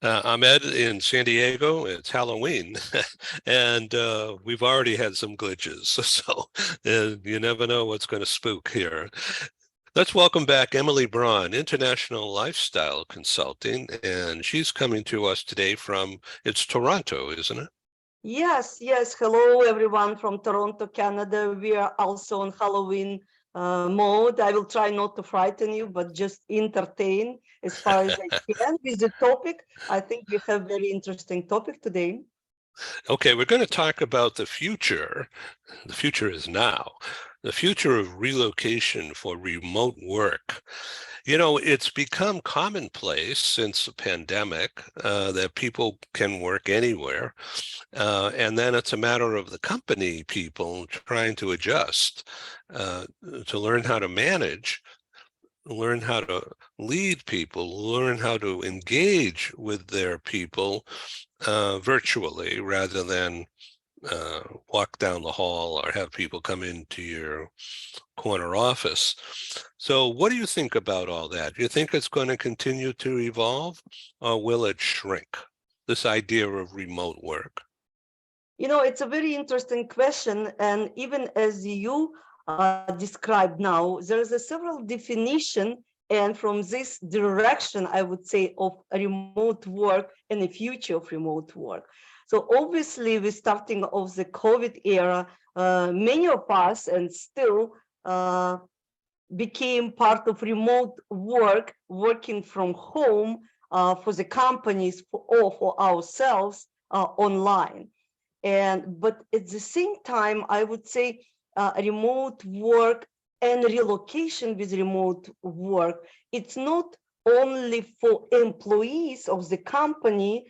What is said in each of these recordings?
I'm Ed in San Diego. It's Halloween, and we've already had some glitches, so you never know what's going to spook here. Let's welcome back Emily Bron, International Lifestyle Consulting, and she's coming to us today from, it's Toronto, isn't it? Yes, yes. Hello, everyone from Toronto, Canada. We are also on Halloween mode. I will try not to frighten you, but just entertain as far as I can with the topic. I think we have very interesting topic today. Okay, we're going to talk about the future. The future is now. The future of relocation for remote work. You know, it's become commonplace since the pandemic that people can work anywhere. And then it's a matter of the company people trying to adjust, uh, to learn how to manage, learn how to lead people, learn how to engage with their people virtually rather than walk down the hall or have people come into your corner office. So what do you think about all that? Do you think it's going to continue to evolve, or will it shrink, this idea of remote work? You know, it's a very interesting question. And even as you described now, there is a several definition. And from this direction, I would say, of remote work and the future of remote work. So obviously, we're starting of the COVID era. Many of us and still became part of remote work, working from home for the companies or for ourselves online. But at the same time, I would say remote work and relocation with remote work, it's not only for employees of the company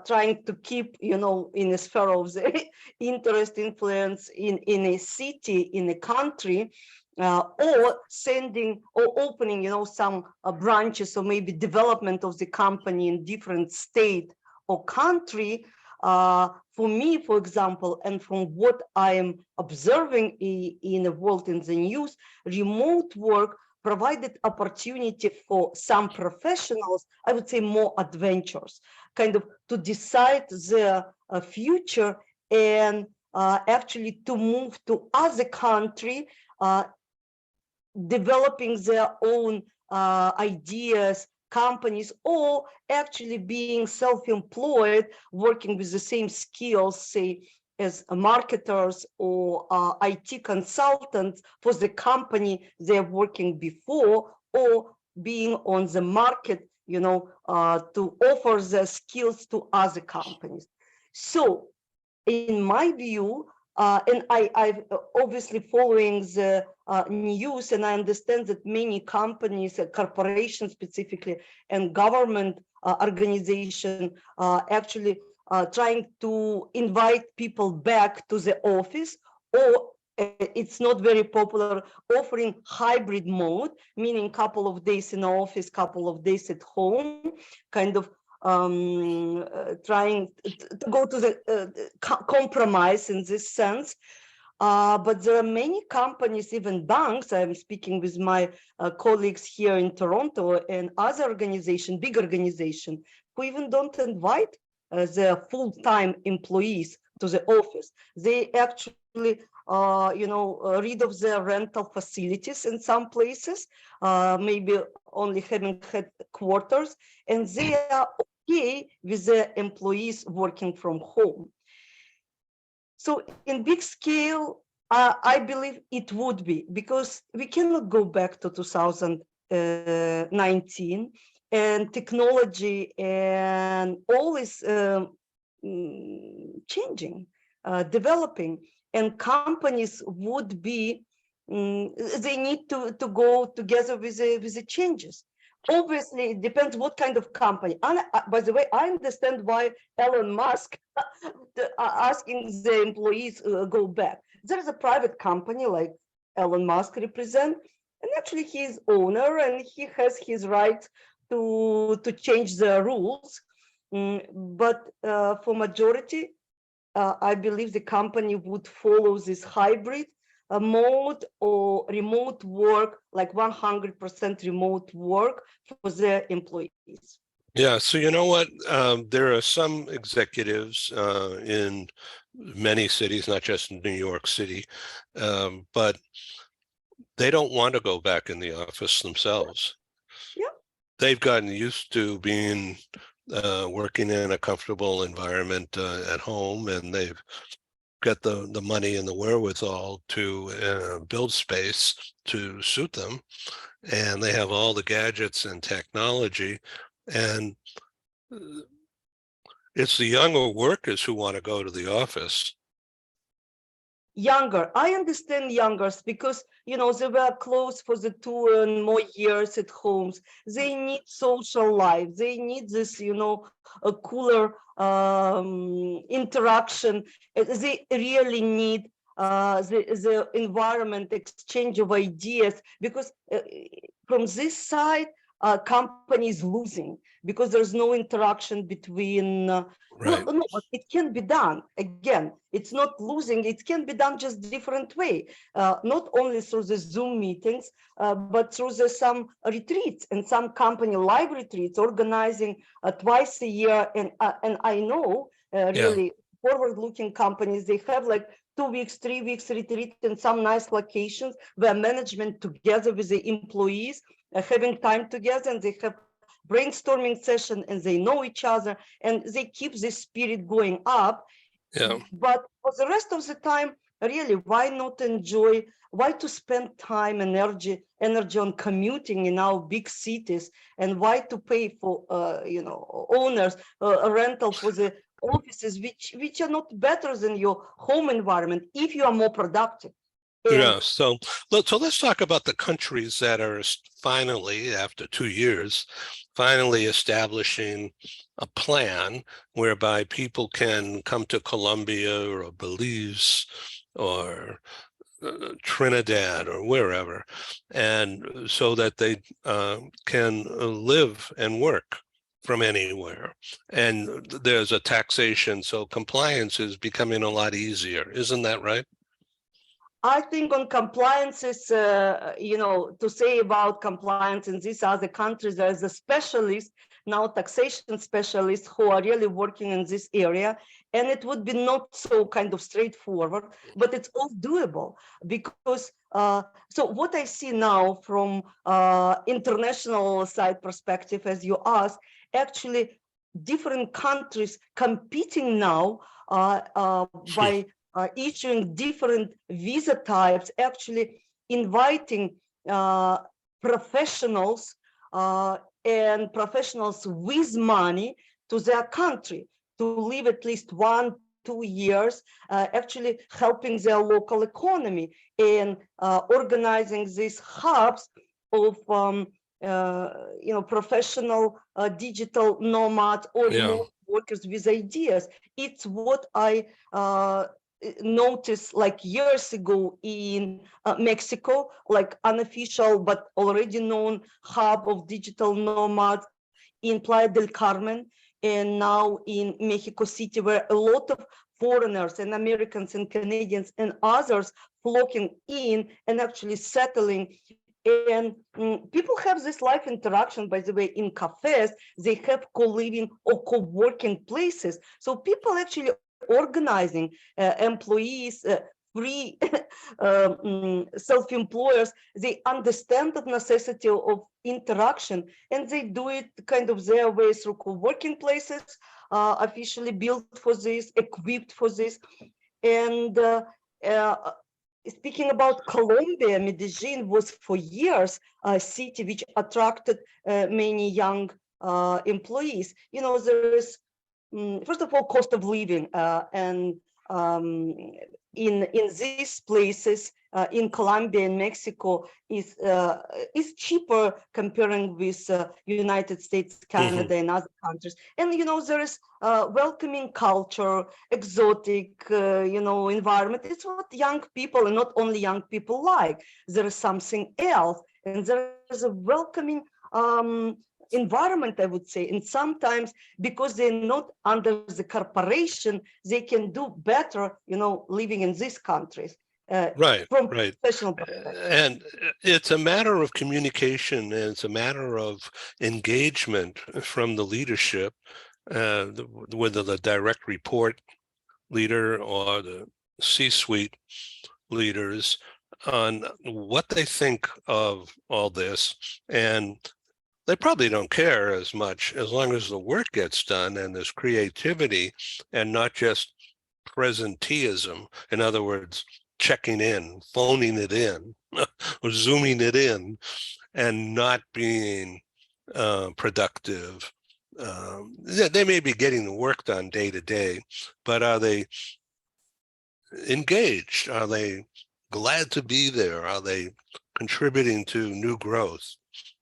trying to keep, in a sphere of the interest influence in a city, in a country, or sending or opening, some branches or maybe development of the company in different state or country. For me, for example, and from what I am observing in the world, in the news, remote work provided opportunity for some professionals, I would say more adventures, kind of to decide their future and actually to move to other country, developing their own ideas, companies, or actually being self-employed, working with the same skills, say, as marketers or IT consultants for the company they're working before, or being on the market, to offer their skills to other companies. So in my view, and I've obviously following the news, and I understand that many companies, corporations specifically, and government organization actually trying to invite people back to the office, or it's not very popular, offering hybrid mode, meaning couple of days in the office, couple of days at home, kind of trying to go to the compromise in this sense. But there are many companies, even banks. I'm speaking with my colleagues here in Toronto and other organizations, big organizations, who even don't invite their full-time employees to the office. They actually, rid of their rental facilities in some places, maybe only having headquarters, and they are okay with the employees working from home. So in big scale, I believe it would be, because we cannot go back to 2019, and technology and all is changing, developing, and companies would be, they need to go together with the changes. Obviously, it depends what kind of company. And by the way, I understand why Elon Musk asking the employees go back. There is a private company like Elon Musk represent, and actually he is owner and he has his right to change the rules. But for majority, I believe the company would follow this hybrid mode or remote work, like 100% remote work for their employees. Yeah, so you know what? There are some executives in many cities, not just New York City, but they don't want to go back in the office themselves. Yeah. They've gotten used to being working in a comfortable environment at home, and they've got the money and the wherewithal to build space to suit them, and they have all the gadgets and technology, and it's the younger workers who want to go to the office. Younger, I understand youngers because they were close for the 2 and more years at homes. They need social life, they need this a cooler interaction. They really need the environment, exchange of ideas, because from this side company is losing because there's no interaction between Right. no, but it can be done. Again, it's not losing. It can be done just different way, not only through the Zoom meetings, but through some retreats, and some company live retreats organizing twice a year. And I know Yeah. really forward-looking companies, they have like 2 weeks, 3 weeks retreat in some nice locations where management together with the employees having time together, and they have brainstorming session, and they know each other, and they keep this spirit going up. Yeah. But for the rest of the time, really, why not enjoy, why to spend time and energy on commuting in our big cities, and why to pay for owners a rental for the offices which are not better than your home environment if you are more productive. And Yeah. So let's talk about the countries that are finally, after 2 years, finally establishing a plan whereby people can come to Colombia or Belize or Trinidad or wherever, and so that they can live and work from anywhere. And there's a taxation, so compliance is becoming a lot easier. Isn't that right? I think on compliances, to say about compliance in these other countries, there is a specialist, now taxation specialists, who are really working in this area. And it would be not so kind of straightforward, but it's all doable because, so what I see now from international side perspective, as you asked, actually different countries competing now by issuing different visa types, actually inviting uh, professionals and professionals with money to their country to live at least 1-2 years, actually helping their local economy, and organizing these hubs of professional digital nomads or Yeah. remote workers with ideas. It's what I noticed like years ago in Mexico, like unofficial but already known hub of digital nomads in Playa del Carmen, and now in Mexico City, where a lot of foreigners and Americans and Canadians and others flocking in and actually settling. And people have this life interaction, by the way, in cafes. They have co-living or co-working places. So people actually organizing employees, free self-employers, they understand the necessity of interaction, and they do it kind of their way through co-working places, officially built for this, equipped for this. And uh, speaking about Colombia, Medellin was for years a city which attracted many young employees. There is, first of all, cost of living, and um, in these places, in Colombia and Mexico, is cheaper comparing with United States, Hmm. Canada, and other countries. And there is welcoming culture, exotic environment. It's what young people, and not only young people, like. There is something else, and there is a welcoming environment, I would say. And sometimes, because they're not under the corporation, they can do better living in these countries. Right, from right. professional perspective. And it's a matter of communication, and it's a matter of engagement from the leadership, whether the direct report leader or the C-suite leaders, on what they think of all this. And they probably don't care as much as long as the work gets done and there's creativity and not just presenteeism. In other words, checking in, phoning it in, or zooming it in, and not being productive. They may be getting the work done day to day, but are they engaged? Are they glad to be there? Are they contributing to new growth?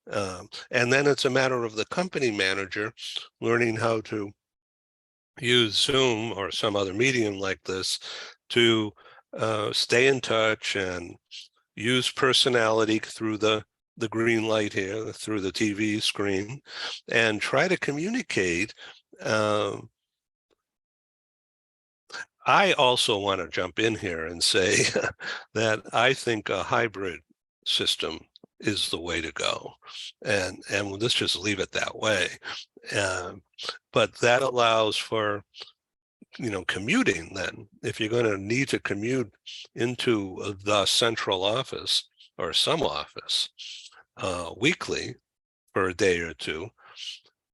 And then it's a matter of the company manager learning how to use Zoom or some other medium like this to stay in touch and use personality through the green light here, through the TV screen, and try to communicate. I also want to jump in here and say that I think a hybrid system is the way to go, and let's just leave it that way. But that allows for commuting. Then, if you're going to need to commute into the central office or some office weekly for a day or two,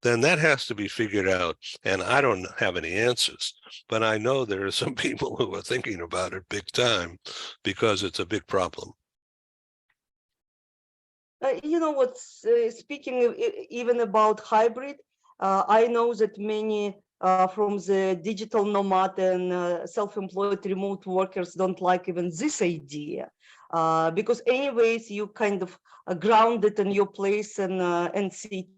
then that has to be figured out. And I don't have any answers, but I know there are some people who are thinking about it big time because it's a big problem. What's speaking even about hybrid, I know that many from the digital nomad and self-employed remote workers don't like even this idea, because anyways you kind of grounded in your place and city.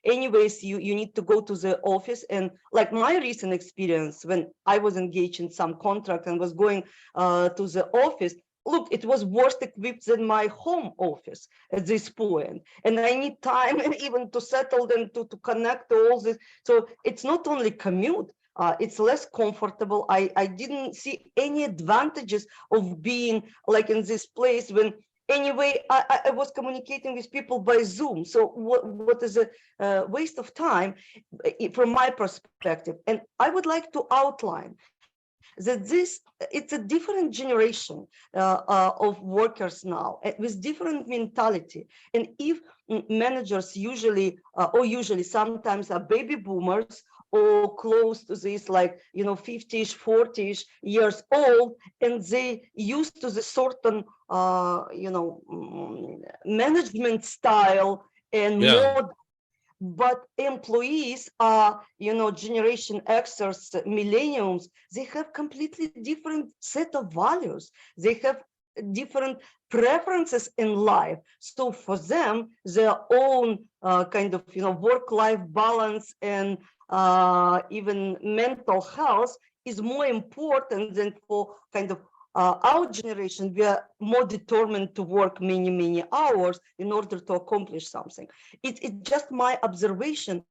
Anyways, you need to go to the office. And like my recent experience, when I was engaged in some contract and was going to the office, look, it was worse equipped than my home office at this point. And I need time even to settle and to connect to all this. So it's not only commute, it's less comfortable. I didn't see any advantages of being like in this place when anyway, I was communicating with people by Zoom. So what is a waste of time from my perspective? And I would like to outline that it's a different generation of workers now with different mentality. And if managers usually sometimes are baby boomers or close to this, like 50ish 40ish years old, and they used to the certain management style and Yeah. mode. But employees are, Generation Xers, millennials, they have completely different set of values. They have different preferences in life. So for them, their own kind of, work-life balance and even mental health is more important than for kind of our generation. We are more determined to work many, many hours in order to accomplish something. It's just my observation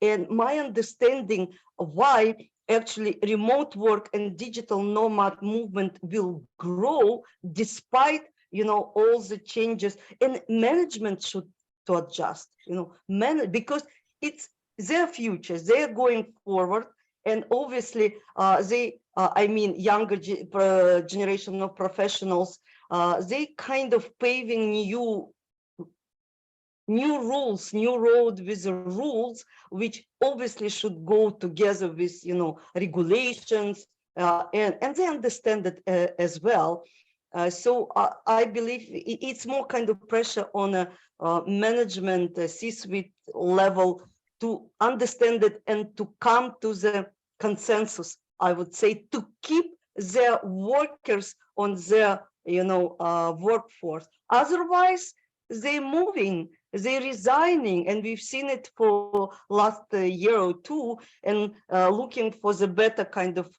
and my understanding of why actually remote work and digital nomad movement will grow despite all the changes, and management should to adjust, because it's their future, they're going forward. And obviously younger generation of professionals, they kind of paving new rules, new road with the rules, which obviously should go together with regulations, and they understand it as well. So I believe it's more kind of pressure on a management C-suite level to understand it and to come to the consensus, I would say, to keep their workers on their workforce. Otherwise, they're moving, they're resigning, and we've seen it for last year or two, and looking for the better kind of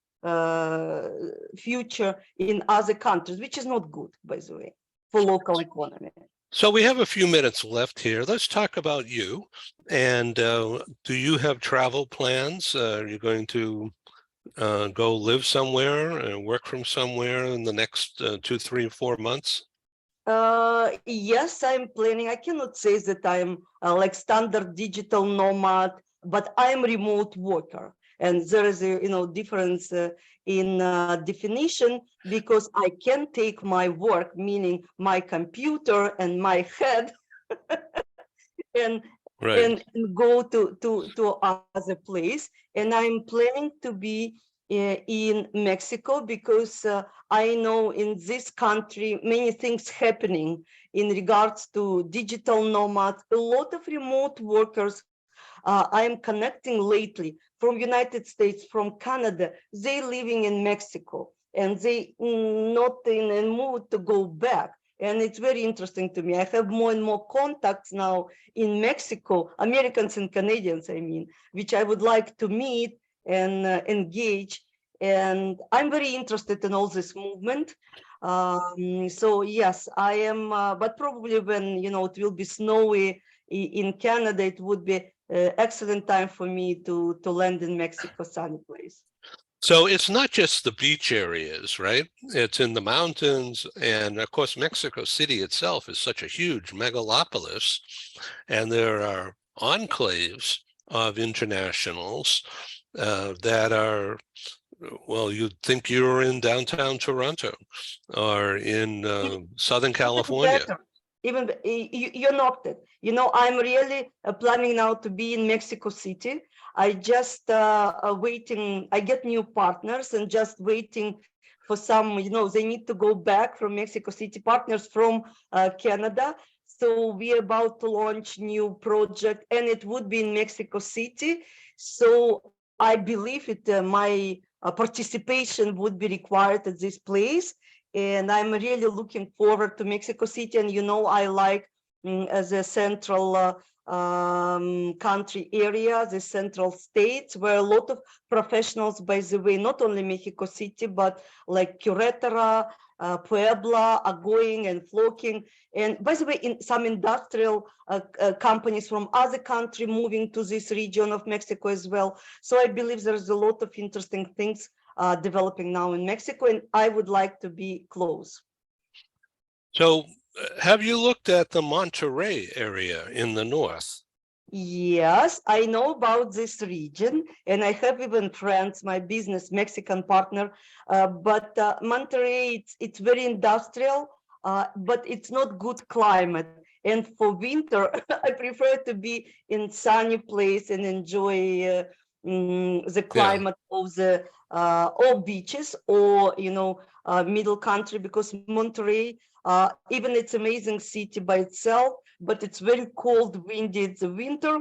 future in other countries, which is not good, by the way, for local economy. So we have a few minutes left here. Let's talk about you. And do you have travel plans? Are you going to go live somewhere and work from somewhere in the next 2, 3, 4 months? Yes, I'm planning. I cannot say that I'm like standard digital nomad, but I'm remote worker. And there is a difference in definition, because I can take my work, meaning my computer and my head, and Right. and go to other place. And I'm planning to be in Mexico, because I know in this country many things happening in regards to digital nomads, a lot of remote workers. I am connecting lately from United States, from Canada. They living in Mexico, and they not in a mood to go back. And it's very interesting to me. I have more and more contacts now in Mexico, Americans and Canadians, I mean, which I would like to meet and engage. And I'm very interested in all this movement. So yes, I am, but probably when, it will be snowy in Canada, it would be excellent time for me to land in Mexico, sunny place. So it's not just the beach areas, right? It's in the mountains. And of course, Mexico City itself is such a huge megalopolis. And there are enclaves of internationals that are, well, you'd think you're in downtown Toronto or in Southern Even California. better. Even you knocked it. I'm really planning now to be in Mexico City. I just waiting. I get new partners and just waiting for some. They need to go back from Mexico City, partners from Canada. So we're about to launch new project, and it would be in Mexico City. So I believe it. My participation would be required at this place, and I'm really looking forward to Mexico City. And I like as a central country area, the central states, where a lot of professionals, by the way, not only Mexico City, but like Querétaro, Puebla are going and flocking. And by the way, in some industrial companies from other country moving to this region of Mexico as well. So I believe there's a lot of interesting things developing now in Mexico, and I would like to be close. So have you looked at the Monterey area in the north? Yes, I know about this region, and I have even friends, my business Mexican partner, but Monterey, it's very industrial, but it's not good climate. And for winter, I prefer to be in sunny place and enjoy the Yeah. climate of the or beaches, or middle country, because Monterey, even it's amazing city by itself, but it's very cold, windy in the winter,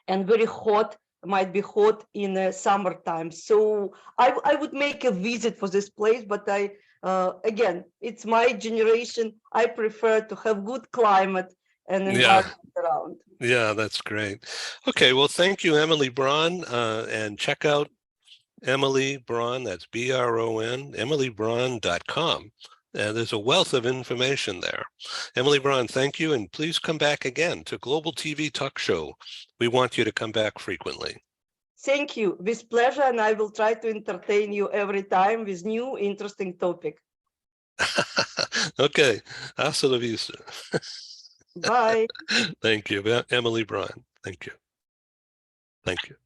and very hot, might be hot in the summertime. So I would make a visit for this place, but again, it's my generation. I prefer to have good climate and Yeah. environment around. Yeah, that's great. Okay, well, thank you, Emily Bron, and check out Emily Bron, that's Bron, emilybron.com. There's a wealth of information there. Emily Bron, thank you, and please come back again to Global TV Talk Show. We want you to come back frequently. Thank you, with pleasure, and I will try to entertain you every time with new interesting topic. Okay, hasta la vista. Bye. Thank you, Emily Bron. Thank you. Thank you.